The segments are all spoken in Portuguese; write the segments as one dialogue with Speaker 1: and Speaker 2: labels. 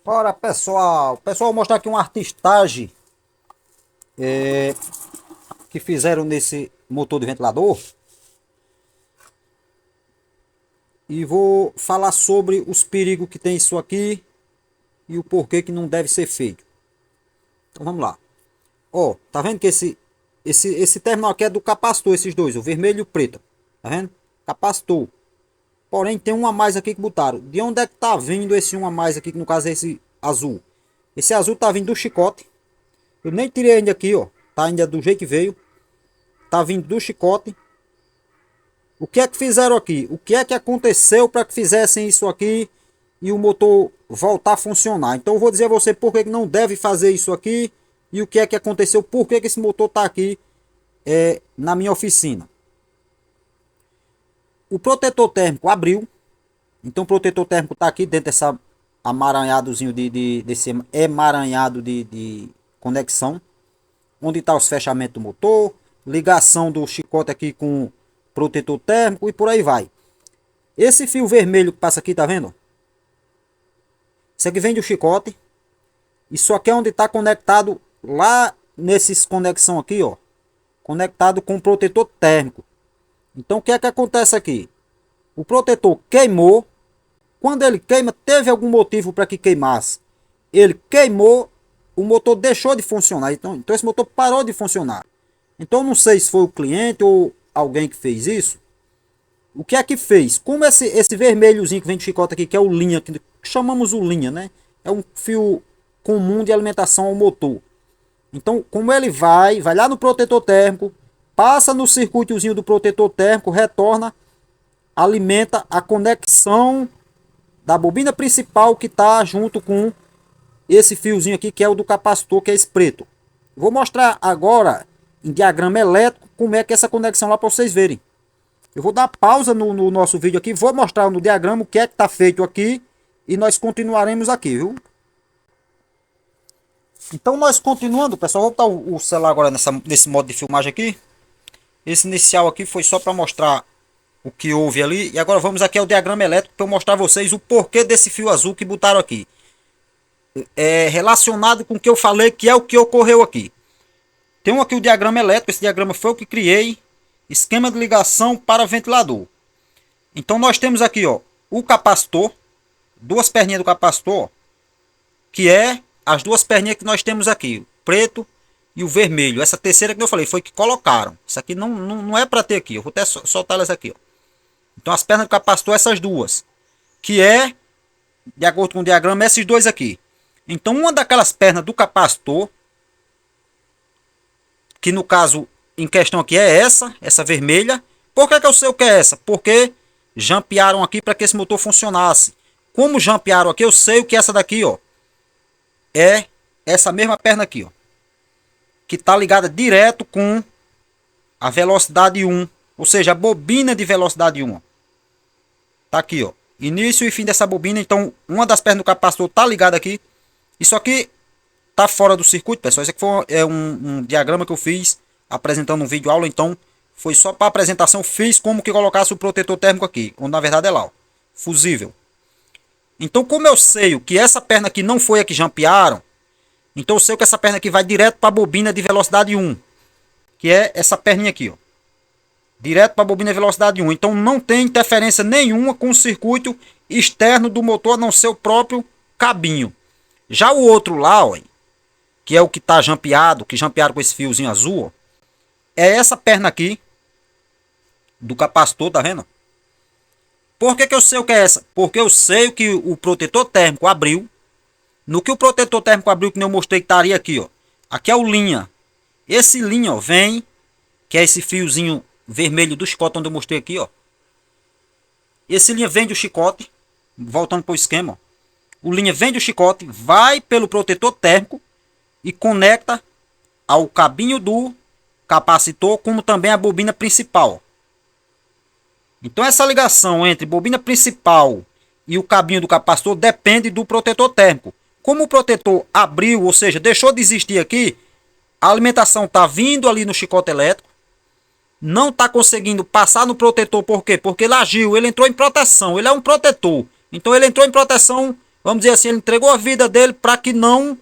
Speaker 1: Ora, pessoal, vou mostrar aqui uma artistagem que fizeram nesse motor de ventilador e vou falar sobre os perigos que tem isso aqui e o porquê que não deve ser feito. Então vamos lá. Ó, tá vendo que esse terminal aqui é do capacitor, esses dois, o vermelho e o preto. Tá vendo? Capacitor. Porém tem um a mais aqui que botaram. De onde é que tá vindo esse um a mais aqui, que no caso é esse azul? Esse azul tá vindo do chicote. Eu nem tirei ainda aqui, ó. Tá ainda do jeito que veio. Tá vindo do chicote. O que é que fizeram aqui? O que é que aconteceu para que fizessem isso aqui e o motor voltar a funcionar? Então eu vou dizer a você por que não deve fazer isso aqui e o que é que aconteceu, por que esse motor tá aqui na minha oficina. O protetor térmico abriu. Então o protetor térmico tá aqui dentro dessa amaranhadozinho desse emaranhado de conexão, onde está os fechamentos do motor, ligação do chicote aqui com protetor térmico e por aí vai. Esse fio vermelho que passa aqui, tá vendo? Isso aqui vem do chicote. Isso aqui é onde está conectado lá nesses conexão aqui, ó. Conectado com o protetor térmico. Então o que é que acontece aqui? O protetor queimou. Quando ele queima, teve algum motivo para que queimasse. Ele queimou, o motor deixou de funcionar. Então esse motor parou de funcionar. Então não sei se foi o cliente ou alguém que fez isso. O que é que fez? Como esse vermelhozinho que vem de chicote aqui, que é o linha, que chamamos o linha, né? É um fio comum de alimentação ao motor. Então, como ele vai lá no protetor térmico, passa no circuitozinho do protetor térmico, retorna, alimenta a conexão da bobina principal que está junto com esse fiozinho aqui, que é o do capacitor, que é esse preto. Vou mostrar agora em diagrama elétrico como é que é essa conexão lá para vocês verem. Eu vou dar pausa no nosso vídeo aqui, vou mostrar no diagrama o que é que está feito aqui e nós continuaremos aqui, viu? Então nós continuando, pessoal, vou botar o celular agora nesse modo de filmagem aqui. Esse inicial aqui foi só para mostrar o que houve ali. E agora vamos aqui ao diagrama elétrico para eu mostrar a vocês o porquê desse fio azul que botaram aqui. É relacionado com o que eu falei, que é o que ocorreu aqui. Tem aqui o diagrama elétrico, esse diagrama foi o que criei. Esquema de ligação para ventilador. Então nós temos aqui, ó, o capacitor, duas perninhas do capacitor, que é as duas perninhas que nós temos aqui, o preto e o vermelho. Essa terceira que eu falei foi que colocaram. Isso aqui não é para ter aqui, eu vou até soltar elas aqui, ó. Então as pernas do capacitor, essas duas, que é, de acordo com o diagrama, esses dois aqui. Então uma daquelas pernas do capacitor, que no caso em questão aqui é essa vermelha. Por que eu sei o que é essa? Porque jampearam aqui para que esse motor funcionasse. Como jampearam aqui, eu sei o que é essa daqui, ó. É essa mesma perna aqui, ó, que está ligada direto com a velocidade 1, ou seja, a bobina de velocidade 1, ó. Tá aqui, ó, início e fim dessa bobina. Então uma das pernas do capacitor tá ligada aqui. Isso aqui tá fora do circuito, pessoal. Isso aqui foi um diagrama que eu fiz apresentando um vídeo aula. Então foi só para apresentação. Fiz como que colocasse o protetor térmico aqui, onde na verdade é lá, ó, fusível. Então como eu sei que essa perna aqui não foi a que jampearam, então eu sei que essa perna aqui vai direto para a bobina de velocidade 1, que é essa perninha aqui, ó, direto para a bobina de velocidade 1. Então não tem interferência nenhuma com o circuito externo do motor, a não ser o próprio cabinho. Já o outro lá, ó, que é o que está jampeado, que jampearam com esse fiozinho azul, ó, é essa perna aqui do capacitor, tá vendo? Por que eu sei o que é essa? Porque eu sei que o protetor térmico abriu. No que o protetor térmico abriu, que eu mostrei que estaria aqui, ó. Aqui é o linha. Esse linha, ó, vem, que é esse fiozinho vermelho do chicote onde eu mostrei aqui, ó. Esse linha vem do chicote, voltando para o esquema, ó. O linha vem do chicote, vai pelo protetor térmico e conecta ao cabinho do capacitor, como também a bobina principal. Então essa ligação entre bobina principal e o cabinho do capacitor depende do protetor térmico. Como o protetor abriu, ou seja, deixou de existir aqui, a alimentação está vindo ali no chicote elétrico, não está conseguindo passar no protetor. Por quê? Porque ele agiu, ele entrou em proteção, ele é um protetor. Então ele entrou em proteção vamos dizer assim, ele entregou a vida dele para que não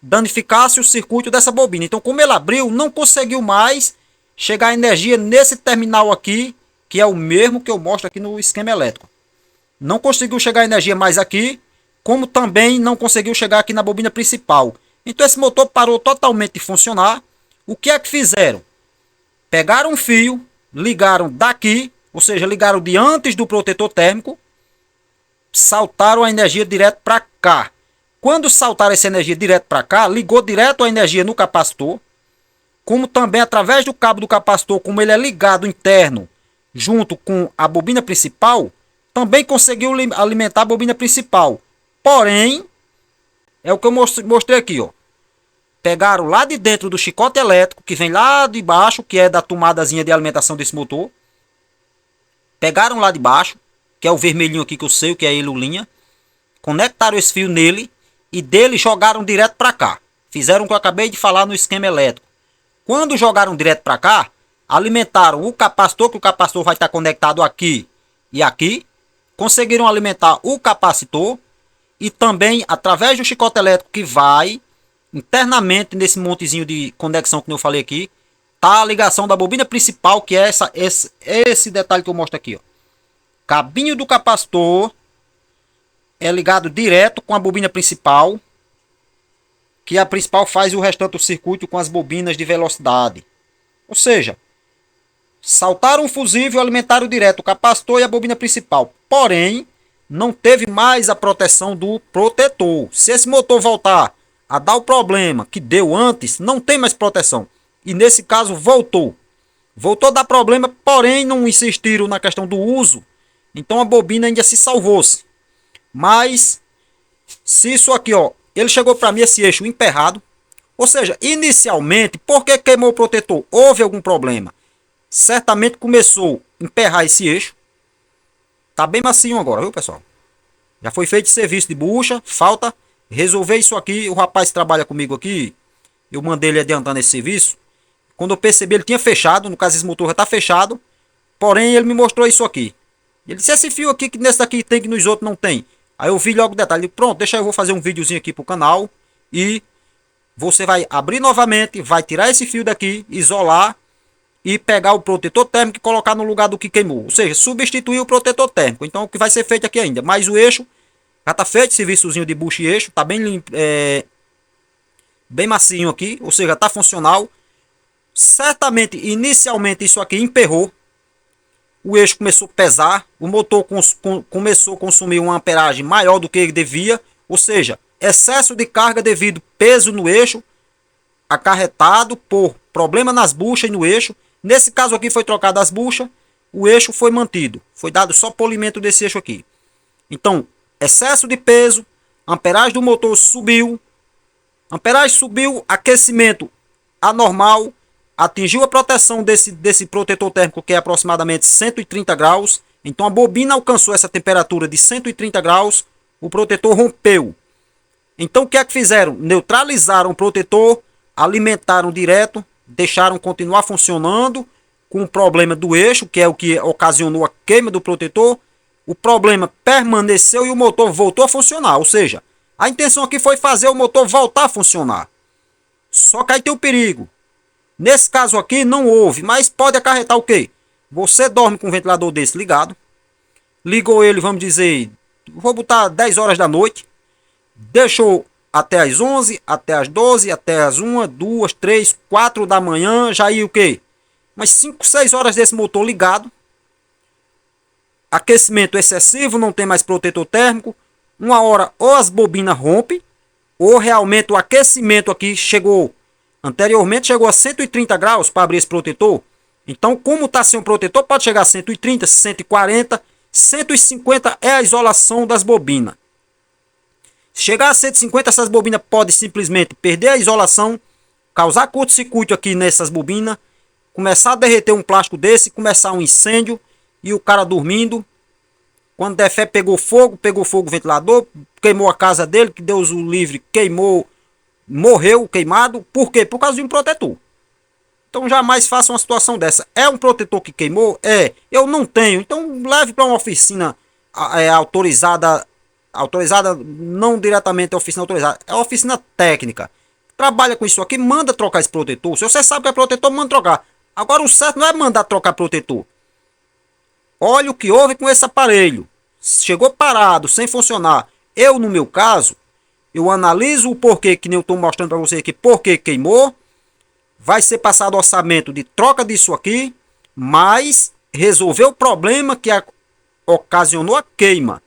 Speaker 1: danificasse o circuito dessa bobina. Então, como ele abriu, não conseguiu mais chegar a energia nesse terminal aqui, que é o mesmo que eu mostro aqui no esquema elétrico. Não conseguiu chegar a energia mais aqui, como também não conseguiu chegar aqui na bobina principal. Então esse motor parou totalmente de funcionar. O que é que fizeram? Pegaram um fio, ligaram daqui, ou seja, ligaram de antes do protetor térmico, saltaram a energia direto para cá. Quando saltaram essa energia direto para cá, ligou direto a energia no capacitor, como também através do cabo do capacitor, como ele é ligado interno junto com a bobina principal, também conseguiu alimentar a bobina principal. Porém, é o que eu mostrei aqui, ó. Pegaram lá de dentro do chicote elétrico, que vem lá de baixo, que é da tomadazinha de alimentação desse motor. Pegaram lá de baixo, que é o vermelhinho aqui que eu sei, que é a lulinha. Conectaram esse fio nele e dele jogaram direto para cá. Fizeram o que eu acabei de falar no esquema elétrico. Quando jogaram direto para cá, alimentaram o capacitor, que o capacitor vai estar conectado aqui e aqui. Conseguiram alimentar o capacitor e também através do chicote elétrico que vai internamente nesse montezinho de conexão que eu falei aqui, tá a ligação da bobina principal, que é esse detalhe que eu mostro aqui, ó. Cabinho do capacitor é ligado direto com a bobina principal, que a principal faz o restante do circuito com as bobinas de velocidade. Ou seja, saltaram o fusível e alimentaram direto o capacitor e a bobina principal. Porém, não teve mais a proteção do protetor. Se esse motor voltar a dar o problema que deu antes, não tem mais proteção. E nesse caso voltou. Voltou a dar problema, porém não insistiram na questão do uso. Então a bobina ainda se salvou-se. Mas, se isso aqui, ó, ele chegou para mim esse eixo emperrado. Ou seja, inicialmente, por que queimou o protetor? Houve algum problema. Certamente começou a emperrar esse eixo. Tá bem macio agora, viu, pessoal? Já foi feito serviço de bucha, falta resolver isso aqui. O rapaz que trabalha comigo aqui, eu mandei ele adiantando esse serviço. Quando eu percebi, ele tinha fechado, no caso esse motor já tá fechado. Porém, ele me mostrou isso aqui. Ele disse, esse fio aqui que nesse daqui tem, que nos outros não tem. Aí eu vi logo o detalhe. Ele, pronto, deixa eu vou fazer um videozinho aqui pro canal. E você vai abrir novamente, vai tirar esse fio daqui, isolar e pegar o protetor térmico e colocar no lugar do que queimou. Ou seja, substituir o protetor térmico. Então o que vai ser feito aqui ainda. Mas o eixo já tá feito, serviçozinho de bucha e eixo. Tá bem limpo, bem macio aqui. Ou seja, tá funcional. Certamente, inicialmente isso aqui emperrou. O eixo começou a pesar. O motor começou a consumir uma amperagem maior do que ele devia. Ou seja, excesso de carga devido peso no eixo, acarretado por problema nas buchas e no eixo. Nesse caso aqui foi trocado as buchas, o eixo foi mantido. Foi dado só polimento desse eixo aqui. Então, excesso de peso, amperagem do motor subiu. Amperagem subiu, aquecimento anormal, atingiu a proteção desse protetor térmico, que é aproximadamente 130 graus. Então a bobina alcançou essa temperatura de 130 graus, o protetor rompeu. Então o que é que fizeram? Neutralizaram o protetor, alimentaram direto, deixaram continuar funcionando com o problema do eixo, que é o que ocasionou a queima do protetor. O problema permaneceu e o motor voltou a funcionar. Ou seja, a intenção aqui foi fazer o motor voltar a funcionar. Só que aí tem o perigo. Nesse caso aqui não houve, mas pode acarretar o quê? Você dorme com o ventilador desse ligado. Ligou ele, vamos dizer, vou botar 10 horas da noite. Deixou até as 11, até as 12, até as 1, 2, 3, 4 da manhã. Já ia o quê? Umas 5, 6 horas desse motor ligado. Aquecimento excessivo, não tem mais protetor térmico. Uma hora ou as bobinas rompem, ou realmente o aquecimento aqui chegou, anteriormente chegou a 130 graus para abrir esse protetor. Então, como está sem um protetor, pode chegar a 130, 140, 150 é a isolação das bobinas. Se chegar a 150, essas bobinas podem simplesmente perder a isolação, causar curto-circuito aqui nessas bobinas, começar a derreter um plástico desse, começar um incêndio e o cara dormindo. Quando der fé, pegou fogo o ventilador, queimou a casa dele, que Deus o livre, queimou, morreu queimado. Por quê? Por causa de um protetor. Então jamais faça uma situação dessa. É um protetor que queimou? É. Eu não tenho. Então leve para uma oficina autorizada autorizada, não diretamente a oficina autorizada, é a oficina técnica. Trabalha com isso aqui, manda trocar esse protetor. Se você sabe que é protetor, manda trocar. Agora o certo não é mandar trocar protetor. Olha o que houve com esse aparelho. Chegou parado, sem funcionar. Eu, no meu caso, eu analiso o porquê, que nem eu estou mostrando para você aqui, porquê queimou. Vai ser passado orçamento de troca disso aqui, mas resolver o problema que ocasionou a queima.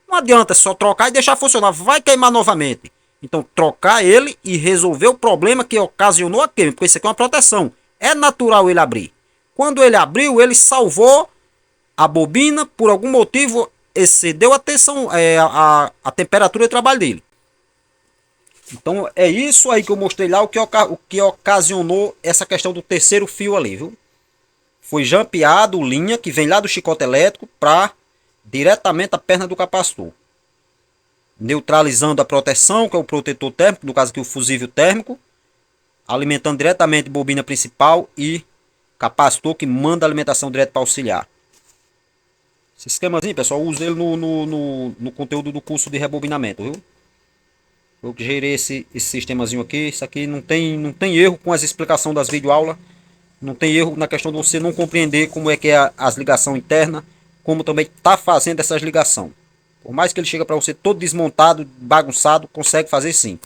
Speaker 1: Não adianta só trocar e deixar funcionar, vai queimar novamente. Então trocar ele e resolver o problema que ocasionou a queima, porque isso aqui é uma proteção. É natural ele abrir. Quando ele abriu, ele salvou a bobina, por algum motivo excedeu a tensão, a temperatura de trabalho dele. Então é isso aí que eu mostrei lá, o que ocasionou essa questão do terceiro fio ali, viu? Foi jampeado linha que vem lá do chicote elétrico para diretamente a perna do capacitor. Neutralizando a proteção, que é o protetor térmico, no caso aqui o fusível térmico, alimentando diretamente a bobina principal e capacitor que manda a alimentação direto para auxiliar. Esse esquemazinho, pessoal, eu uso ele no conteúdo do curso de rebobinamento, viu? Eu gerei esse sistemazinho aqui. Isso aqui não tem erro com as explicações das videoaulas. Não tem erro na questão de você não compreender como é que é as ligações internas, como também tá fazendo essas ligações. Por mais que ele chegue para você todo desmontado, bagunçado, consegue fazer sim.